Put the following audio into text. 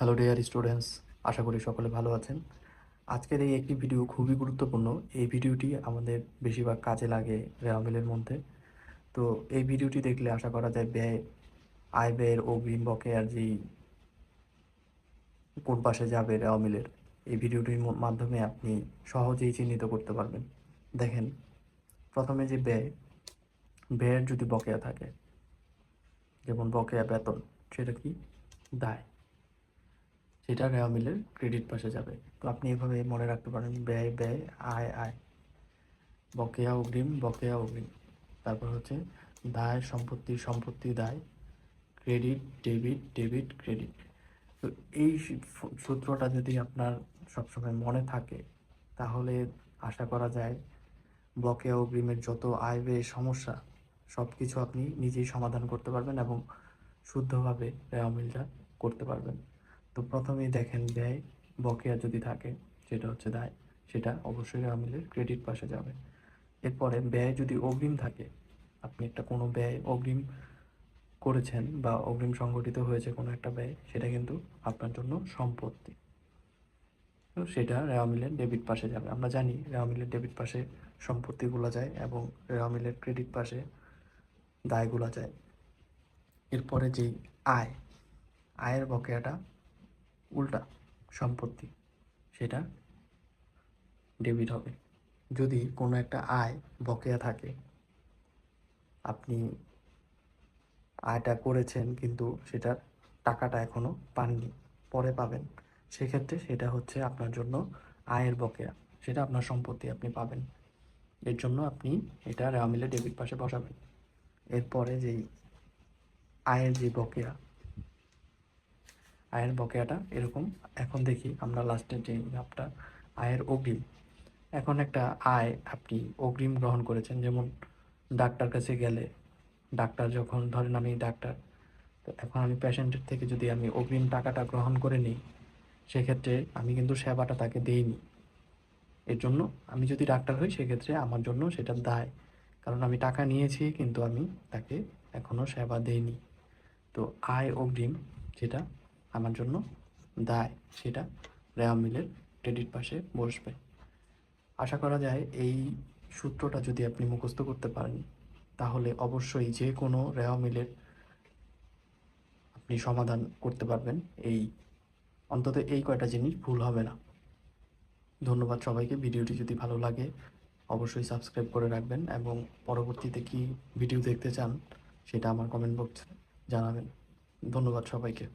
Hello dear students, আশা করি সকলে ভালো আছেন। আজকের এই একটি ভিডিও খুবই গুরুত্বপূর্ণ। এই ভিডিওটি আমাদের বেশিরভাগ কাজে লাগে রেওয়া মিলের মধ্যে। তো এই ভিডিওটি দেখলে আশা করা যায় আয় ব্যয়ের অগ্রিম বকেয়ার যেই কোন পাশে যাবে রেওয়া মিলের, এই ভিডিওটির মাধ্যমে আপনি সহজেই চিহ্নিত করতে পারবেন। দেখেন, প্রথমে যে ব্যয়ের যদি বকেয়া থাকে, যেমন বকেয়া বেতন, সেটা কি? দায়। সেটা রেওয়া মিলের ক্রেডিট পাশে যাবে। তো আপনি এভাবে মনে রাখতে পারেন, ব্যয় ব্যয়, আয় আয়, বকেয়া অগ্রিম বকেয়া অগ্রিম। তারপর হচ্ছে দায় সম্পত্তি সম্পত্তি দায়, ক্রেডিট ডেবিট ডেবিট ক্রেডিট। তো এই সূত্রটা যদি আপনার সবসময় মনে থাকে, তাহলে আশা করা যায় বকেয়া অগ্রিমের যত আয় ব্যয় সমস্যা সব কিছু আপনি নিজেই সমাধান করতে পারবেন এবং শুদ্ধভাবে রেওয়া মিলটা করতে পারবেন। তো প্রথমেই দেখেন, ব্যয় বকেয়া যদি থাকে, সেটা হচ্ছে দায়, সেটা অবশ্যই রেওয়া মিলের ক্রেডিট পাশে যাবে। এরপরে ব্যয় যদি অগ্রিম থাকে, আপনি একটা কোনো ব্যয় অগ্রিম করেছেন বা অগ্রিম সংগঠিত হয়েছে কোনো একটা ব্যয়, সেটা কিন্তু আপনার জন্য সম্পত্তি। তো সেটা রেওয়া মিলের ডেবিট পাশে যাবে। আমরা জানি রেওয়া মিলের ডেবিট পাশে সম্পত্তিগুলো যায় এবং রেওয়া মিলের ক্রেডিট পাশে দায়গুলো যায়। এরপরে যেই আয়, আয়ের বকেয়াটা উল্টা, সম্পত্তি, সেটা ডেবিট হবে। যদি কোনো একটা আয় বকেয়া থাকে, আপনি আয়টা করেছেন কিন্তু সেটার টাকাটা এখনও পাননি, পরে পাবেন, সেক্ষেত্রে সেটা হচ্ছে আপনার জন্য আয়ের বকেয়া, সেটা আপনার সম্পত্তি, আপনি পাবেন। এর জন্য আপনি এটা রেওয়া মিলে ডেবিট পাশে বসাবেন। এরপরে যেই আয়ের যে বকেয়া, আয়ের বকেয়াটা এরকম। এখন দেখি আমরা লাস্টের যে ধাপটা, আয়ের অগ্রিম। এখন একটা আয় আপনি অগ্রিম গ্রহণ করেছেন, যেমন ডাক্তার কাছে গেলে, ডাক্তার যখন, ধরেন আমি ডাক্তার, তো এখন আমি পেশেন্টের থেকে যদি আমি অগ্রিম টাকাটা গ্রহণ করে নিই, সেক্ষেত্রে আমি কিন্তু সেবাটা তাকে দেইনি। এর জন্য আমি যদি ডাক্তার হই, সেক্ষেত্রে আমার জন্য সেটা দায়, কারণ আমি টাকা নিয়েছি কিন্তু আমি তাকে এখনও সেবা দেইনি। তো আয় অগ্রিম যেটা আমার জন্য দায়, সেটা রেওয়া মিলের ক্রেডিট পাশে বসবে। আশা করা যায় এই সূত্রটা যদি আপনি মুখস্থ করতে পারেন, তাহলে অবশ্যই যে কোনো রেওয়া মিলের আপনি সমাধান করতে পারবেন। অন্তত এই কয়টা জিনিস ভুল হবে না। ধন্যবাদ সবাইকে। ভিডিওটি যদি ভালো লাগে অবশ্যই সাবস্ক্রাইব করে রাখবেন এবং পরবর্তীতে কি ভিডিও দেখতে চান সেটা আমার কমেন্ট বক্সে জানাবেন। ধন্যবাদ সবাইকে।